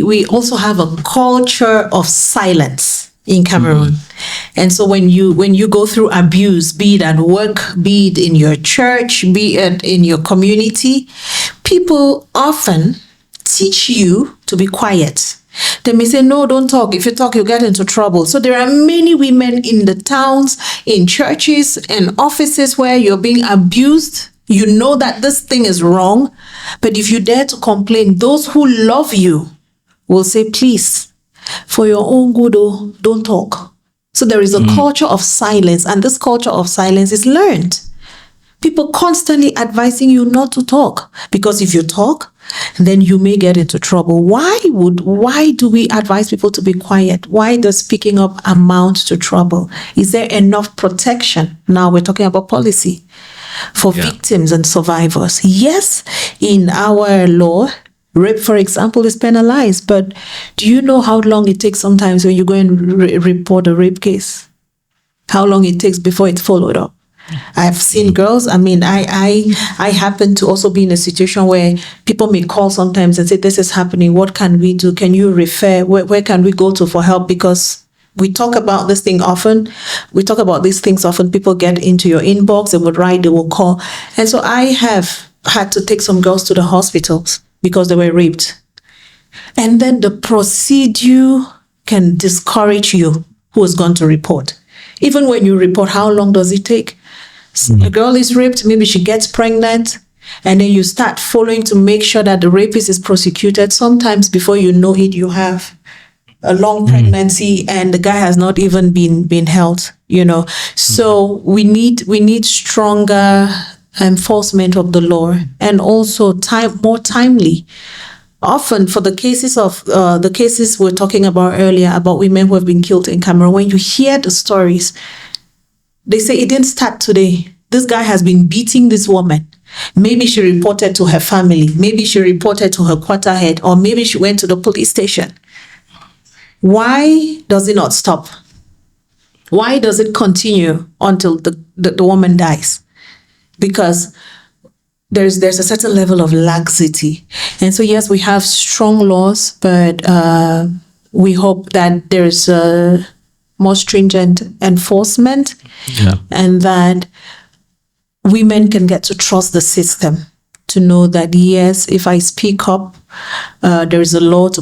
We also have a culture of silence in Cameroon. And so when you go through abuse, be it at work, be it in your church, be it in your community, people often teach you to be quiet. They may say, no, don't talk. If you talk, you get into trouble. So there are many women in the towns, in churches, and offices where you're being abused. You know that this thing is wrong. But if you dare to complain, those who love you will say, please, for your own good, don't talk. So there is a culture of silence, and this culture of silence is learned. People constantly advising you not to talk, because if you talk, then you may get into trouble. Why do we advise people to be quiet? Why does speaking up amount to trouble? Is there enough protection? Now we're talking about policy for victims and survivors. Yes, in our law, rape, for example, is penalized. But do you know how long it takes sometimes when you go and report a rape case? How long it takes before it's followed up? I've seen girls. I mean, I happen to also be in a situation where people may call sometimes and say, this is happening. What can we do? Can you refer? Where can we go to for help? Because we talk about this thing often. We talk about these things often. People get into your inbox, they would write, they will call. And so I have had to take some girls to the hospitals because they were raped. And then the procedure can discourage you who is going to report. Even when you report, how long does it take? A girl is raped, maybe she gets pregnant, and then you start following to make sure that the rapist is prosecuted. Sometimes before you know it, you have a long pregnancy and the guy has not even been held, you know. So we need stronger enforcement of the law, and also more timely. Often for the cases we're talking about earlier, about women who have been killed in Cameroon, when you hear the stories, they say it didn't start today. This guy has been beating this woman. Maybe she reported to her family. Maybe she reported to her quarter head, or maybe she went to the police station. Why does it not stop? Why does it continue until the woman dies? Because there's a certain level of laxity. And so, yes, we have strong laws, but we hope that there's more stringent enforcement, and that women can get to trust the system, to know that, yes, if I speak up, there is a law to